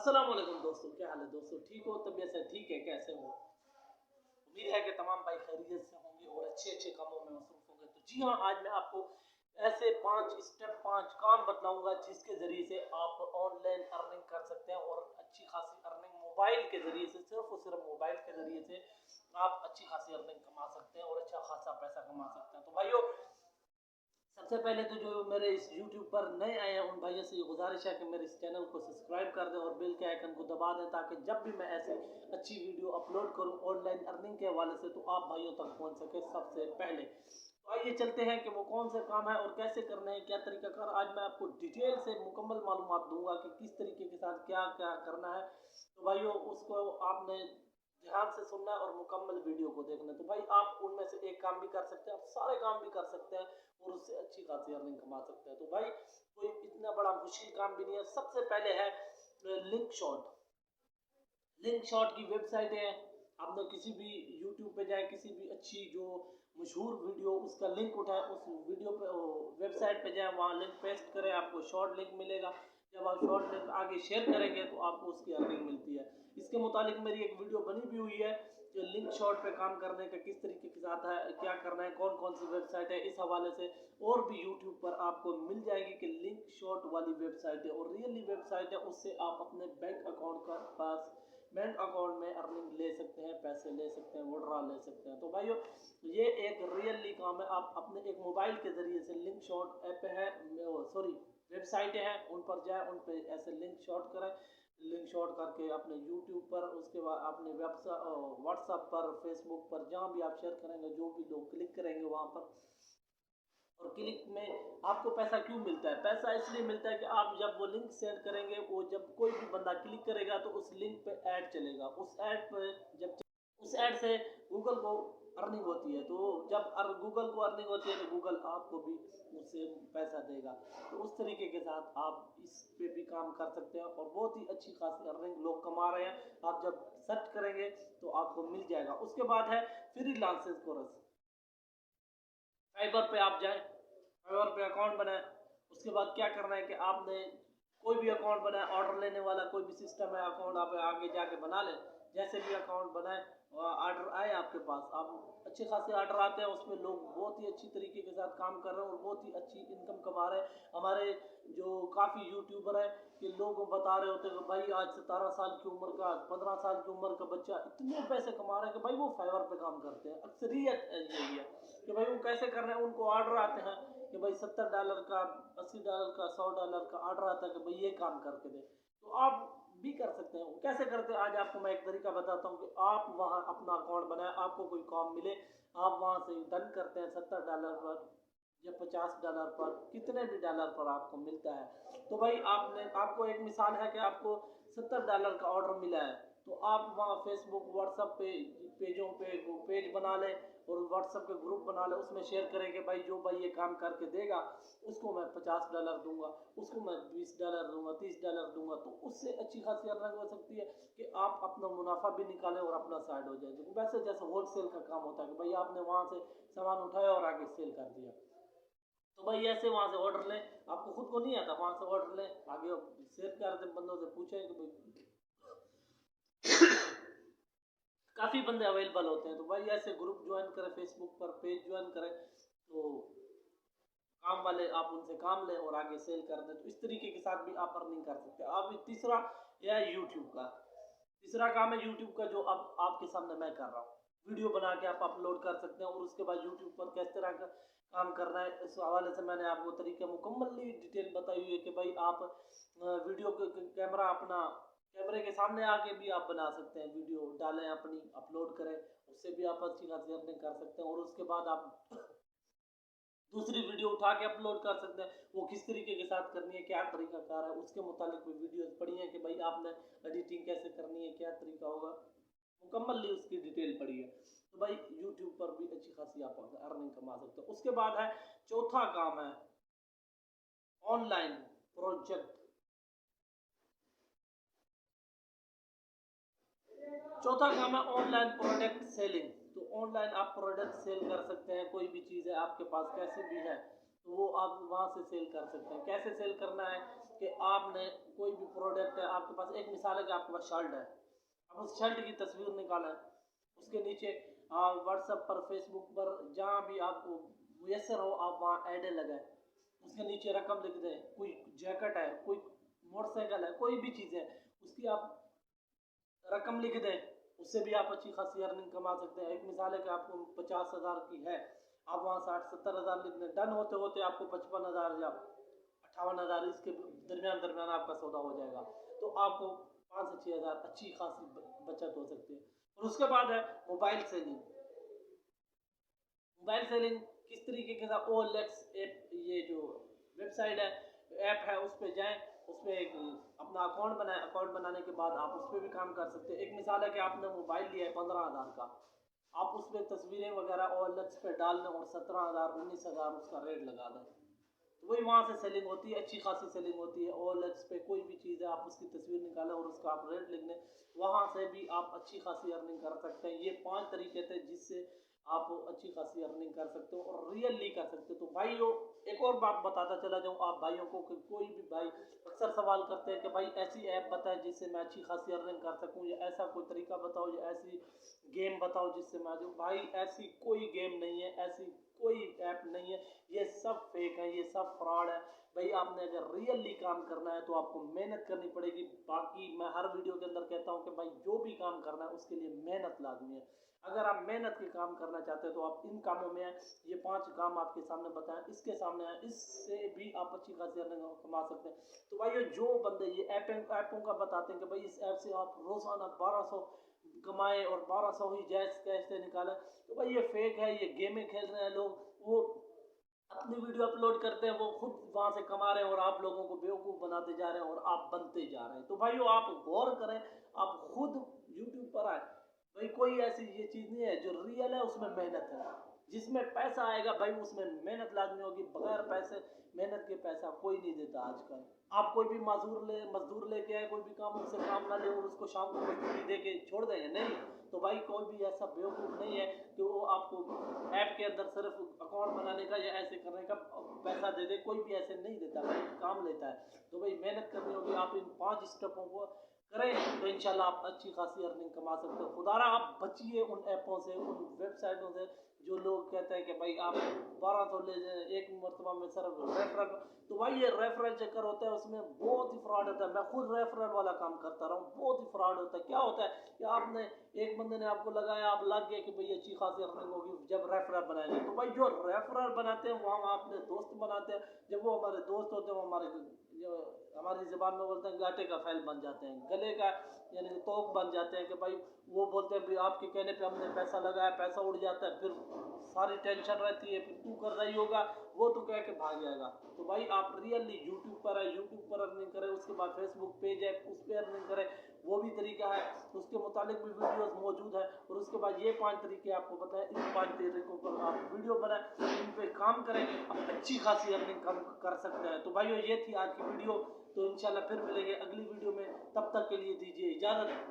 अस्सलाम वालेकुम दोस्तों, क्या हाल है दोस्तों? ठीक हो? तबीयत से ठीक है? कैसे हो? उम्मीद है कि तमाम भाई खैरियत से होंगे और अच्छे अच्छे कामों में मसरूफ होंगे। तो जी हाँ, आज मैं आपको ऐसे 5 काम बतलाऊंगा जिसके ज़रिए से आप ऑनलाइन अर्निंग कर सकते हैं और अच्छी खासी अर्निंग मोबाइल के ज़रिए से, सिर्फ और सिर्फ मोबाइल के ज़रिए से आप अच्छी खासी अर्निंग कमा सकते हैं और अच्छा खासा पैसा कमा सकते हैं। तो भाइयों, सबसे पहले तो जो मेरे इस YouTube पर नए आए हैं उन भाइयों से ये गुजारिश है कि मेरे इस चैनल को सब्सक्राइब कर दें और बेल के आइकन को दबा दें, ताकि जब भी मैं ऐसी अच्छी वीडियो अपलोड करूं ऑनलाइन अर्निंग के हवाले से तो आप भाइयों तक पहुंच सके सबसे पहले। तो आइए चलते हैं कि वो कौन से काम है और कैसे करने हैं, क्या तरीकाकार। आज मैं आपको डिटेल से मुकम्मल मालूमात दूंगा कि किस तरीके के साथ क्या क्या करना है। तो भाइयों, उसको आपने ध्यान से सुनना है और मुकम्मल वीडियो को देखना है। तो भाई, आप उनमें से एक काम भी कर सकते हैं, आप सारे काम भी कर सकते हैं और उससे अच्छी खासी अर्निंग कमा सकते हैं। तो भाई, कोई इतना बड़ा मुश्किल काम भी नहीं है। सबसे पहले है लिंक शॉट। लिंक शॉट की वेबसाइट है। आपने किसी भी यूट्यूब पे जाए, किसी भी अच्छी जो मशहूर वीडियो उसका लिंक उठाए, उस वीडियो पे वेबसाइट पे जाए, वहाँ लिंक पेस्ट करें, आपको शॉर्ट लिंक मिलेगा। जब आप शॉर्ट लिंक आगे शेयर करेंगे तो आपको उसकी अर्निंग मिलती है। इसके मुतालिक मेरी एक वीडियो बनी भी हुई है कि लिंक शॉट पे काम करने का किस तरीके के साथ है, क्या करना है, कौन कौन सी वेबसाइट है, इस हवाले से और भी यूट्यूब पर आपको मिल जाएगी कि लिंक शॉट वाली वेबसाइट है और रियली वेबसाइट है। उससे आप अपने बैंक अकाउंट का पास बैंक अकाउंट में अर्निंग ले सकते हैं, पैसे ले सकते हैं, विड्रॉ ले सकते हैं। तो भाइयों, ये एक रियली काम है। आप अपने एक मोबाइल के ज़रिए से लिंक शॉट ऐप है, सॉरी वेबसाइटें हैं, उन पर जाएं, उन पर ऐसे लिंक शॉट करें। लिंक शॉट करके अपने यूट्यूब पर, उसके बाद अपने व्हाट्सएप पर, फेसबुक पर, जहाँ भी आप शेयर करेंगे, जो भी लोग क्लिक करेंगे वहाँ पर। और क्लिक में आपको पैसा क्यों मिलता है? पैसा इसलिए मिलता है कि आप जब वो लिंक शेयर करेंगे, वो जब कोई भी बंदा क्लिक करेगा तो उस लिंक पे ऐड चलेगा। उस ऐड पे जब उस ऐड से गूगल को अर्निंग होती है। तो जब गूगल को अर्निंग होती है तो गूगल आपको भी उससे पैसा देगा। तो उस तरीके के साथ आप इस पे भी काम कर सकते हैं और बहुत ही अच्छी खासी अर्निंग लोग कमा रहे हैं। आप जब सर्च करेंगे तो आपको मिल जाएगा। उसके बाद है फ्रीलांसर कोर्स। फाइबर पे आप जाएं, फाइबर पे अकाउंट बनाएं। उसके बाद क्या करना है कि आपने कोई भी अकाउंट बनाए, ऑर्डर लेने वाला कोई भी सिस्टम है, अकाउंट आप आगे जाके बना लें। जैसे भी अकाउंट बनाए, ऑर्डर आए आपके पास, आप अच्छे खासे ऑर्डर आते हैं, उसमें लोग बहुत ही अच्छी तरीके के साथ काम कर रहे हैं और बहुत ही अच्छी इनकम कमा रहे हैं। हमारे जो काफ़ी यूट्यूबर हैं कि लोग बता रहे होते हैं कि भाई आज 17 साल की उम्र का, 15 साल की उम्र का बच्चा इतने पैसे कमा रहा है कि भाई वो फाइवर पे काम करते हैं। अक्सरियत यही है कि भाई वो कैसे कर रहे हैं। उनको ऑर्डर आते हैं कि भाई $70 का, $80 का, $100 का ऑर्डर आता है कि भाई ये काम करके दे। तो आप भी कर सकते हैं। कैसे करते हैं, आज आपको मैं एक तरीका बताता हूँ कि आप वहाँ अपना अकाउंट बनाए, आपको कोई काम मिले, आप वहाँ से डन करते हैं $70 पर या $50 पर, कितने भी डॉलर पर आपको मिलता है। तो भाई, आपको एक मिसाल है कि आपको $70 का ऑर्डर मिला है, तो आप वहाँ फेसबुक, व्हाट्सएप पे पेजों पे वो पेज बना लें और व्हाट्सएप के ग्रुप बना लें, उसमें शेयर करें कि भाई जो भाई ये काम करके देगा उसको मैं $50 दूंगा, उसको मैं $20 दूंगा, $30 दूंगा। तो उससे अच्छी खासी अर्निंग हो सकती है कि आप अपना मुनाफा भी निकालें और अपना साइड हो जाए। वैसे जैसे होलसेल का काम होता है कि भाई आपने वहाँ से सामान उठाया और आगे सेल कर दिया। तो भाई ऐसे वहाँ से ऑर्डर लें, आपको खुद को नहीं आता, वहाँ से ऑर्डर लें, आगे शेयर कर दें, बंदों से पूछें कि भाई काफ़ी बंदे अवेलेबल होते हैं। तो भाई ऐसे ग्रुप ज्वाइन करें, फेसबुक पर पेज ज्वाइन करें, तो काम वाले आप उनसे काम लें और आगे सेल कर दें। तो इस तरीके के साथ भी आप अर्निंग कर सकते हैं। अब तीसरा यह है यूट्यूब का। तीसरा काम है यूट्यूब का, जो अब आपके सामने मैं कर रहा हूँ। वीडियो बना के आप अपलोड कर सकते हैं और उसके बाद यूट्यूब पर किस तरह का काम करना है, इस हवाले से मैंने आपको तरीका मुकम्मली डिटेल बताई हुई है कि भाई आप वीडियो कैमरा अपना कैमरे के सामने आके भी आप बना सकते हैं, वीडियो डालें अपनी, अपलोड करें, उससे भी आप अच्छी खासी अर्निंग कर सकते हैं। और उसके बाद आप दूसरी वीडियो उठा के अपलोड कर सकते हैं। वो किस तरीके के साथ करनी है, क्या तरीकाकार है, उसके मुतालिक भी वीडियोस पढ़ी है कि भाई आपने एडिटिंग कैसे करनी है, क्या तरीका होगा, मुकम्मली उसकी डिटेल पढ़ी है। तो भाई यूट्यूब पर भी अच्छी खासी आप अर्निंग कमा सकते हो। उसके बाद है चौथा काम है ऑनलाइन प्रोजेक्ट। चौथा काम है ऑनलाइन प्रोडक्ट सेलिंग। तो ऑनलाइन आप प्रोडक्ट सेल कर सकते हैं। कोई भी चीज़ है आपके पास, कैसे भी है, तो वो आप वहाँ से सेल कर सकते हैं। कैसे सेल करना है कि आपने कोई भी प्रोडक्ट है, आपके पास एक मिसाल है कि आपके पास शर्ट है, अब उस शर्ट की तस्वीर निकालें, उसके नीचे व्हाट्सएप पर, फेसबुक पर, जहाँ भी आपको मुयसर हो आप वहाँ ऐड लगाएं, उसके नीचे रकम लिख दें, कोई जैकेट है, कोई मोटरसाइकिल है, कोई भी चीज़ है, उसकी आप रकम लिख दें, उससे भी आप अच्छी खासी अर्निंग कमा सकते हैं। एक मिसाल है कि आपको 50,000 की है, आप वहाँ 60-70,000 लिख दें, डन होते होते आपको 55,000 या 58,000 इसके दरमियान दरमियान आपका सौदा हो जाएगा, तो आपको 5 से 6,000 अच्छी खासी बचत हो सकती है। और उसके बाद है मोबाइल सेलिंग। मोबाइल सेलिंग किस तरीके के साथ, OLX ऐप, ये जो वेबसाइट है, ऐप है, उस पर जाएँ, उसमें एक अपना अकाउंट बनाएं, अकाउंट बनाने के बाद आप उस पर भी काम कर सकते हैं। एक मिसाल है कि आपने मोबाइल लिया है 15,000 का, आप उस पर तस्वीरें वगैरह OLX पे डाल दें और 17,000 19,000 उसका रेट लगा दें, तो वही वहाँ से सेलिंग होती है, अच्छी खासी सेलिंग होती है। OLX पे कोई भी चीज़ है, आप उसकी तस्वीर निकालें और उसका आप रेट लिख लें, वहाँ से भी आप अच्छी खासी अर्निंग कर सकते हैं। ये 5 तरीके थे जिससे आप अच्छी खासी अर्निंग कर सकते हो और रियली कर सकते हो। तो भाइयों, एक और बात बताता चला जाऊँ आप भाइयों को कि कोई भी भाई अक्सर सवाल करते हैं कि भाई ऐसी ऐप बताएं जिससे मैं अच्छी खासी अर्निंग कर सकूं, या ऐसा कोई तरीका बताओ, या ऐसी गेम बताओ जिससे मैं जो, भाई ऐसी कोई गेम नहीं है, ऐसी कोई ऐप नहीं है, ये सब फेक है, ये सब फ्रॉड है। भाई आपने अगर रियली काम करना है तो आपको मेहनत करनी पड़ेगी। बाकी मैं हर वीडियो के अंदर कहता हूँ कि भाई जो भी काम करना है उसके लिए मेहनत लाजमी है। अगर आप मेहनत के काम करना चाहते हैं तो आप इन कामों में, ये 5 काम आपके सामने बताएं, इसके सामने है, इससे भी आप अच्छी खासी अर्निंग कमा सकते हैं। तो भाई जो बंदे ये ऐपों का बताते हैं कि भाई इस ऐप से आप रोजाना 1200 कमाएं और 1200 ही जैस कैसे निकालें, तो भाई ये फेक है, ये गेमें खेल रहे हैं लोग, वो अपनी वीडियो अपलोड करते हैं, वो खुद वहां से कमा रहे हैं और आप लोगों को बेवकूफ़ बनाते जा रहे हैं और आप बनते जा रहे हैं। तो भाइयों आप गौर करें, आप खुद यूट्यूब पर आए, भाई कोई ऐसी ये चीज़ नहीं है, जो रियल है उसमें मेहनत है, जिसमें पैसा आएगा भाई उसमें मेहनत लाजमी होगी। बगैर पैसे, मेहनत के पैसा कोई नहीं देता आजकल। आप कोई भी मजदूर लेके आए, कोई भी काम उससे काम ना ले और उसको शाम को मजदूरी दे के छोड़ देंगे, नहीं। तो भाई कोई भी ऐसा बेवकूफ़ नहीं है कि वो आपको ऐप के अंदर सिर्फ अकाउंट बनाने का या ऐसे करने का पैसा दे दे, कोई भी ऐसे नहीं देता भाई, काम लेता है। तो भाई मेहनत करनी होगी, आप इन 5 स्टेपों को करें तो इंशाल्लाह आप अच्छी खासी अर्निंग कमा सकते हो। खुदारा आप बचिए उन ऐपों से, उन वेबसाइटों से जो लोग कहते हैं कि भाई आप 1200 ले जाए एक मरतबा में सिर्फ रेफरल, तो भाई ये रेफरल चक्कर होता है, उसमें बहुत ही फ्रॉड होता है। मैं खुद रेफरल वाला काम करता रहा हूँ, बहुत ही फ्रॉड होता है। क्या होता है कि आपने एक बंदे ने आपको लगाया, आप लग गए कि भाई अच्छी खासी अर्निंग होगी जब रेफरल बनाएंगे, तो भाई जो रेफरल बनाते हैं वहाँ अपने दोस्त बनाते हैं, जब वो हमारे दोस्त होते हैं वो हमारी ज़बान में बोलते हैं गाटे का फैल बन जाते हैं, गले का यानी कि तोक बन जाते हैं कि भाई वो बोलते हैं भाई आपके कहने पे हमने पैसा लगाया, पैसा उड़ जाता है, फिर सारी टेंशन रहती है, फिर तू कर रही होगा, वो तो कह के भाग जाएगा। तो भाई आप रियली यूट्यूब पर है, यूट्यूब पर अर्निंग करें, उसके बाद फेसबुक पेज है उस पर अर्निंग करें, वो भी तरीका है, उसके मुतालिक भी वीडियोस मौजूद है। और उसके बाद ये 5 तरीके आपको बताएं, इन 5 तरीकों पर आप वीडियो बनाएं, इन पे काम करें, आप अच्छी खासी अर्निंग कर सकते हैं। तो भाइयों ये थी आज की वीडियो, तो इंशाल्लाह फिर मिलेंगे अगली वीडियो में, तब तक के लिए दीजिए इजाज़त।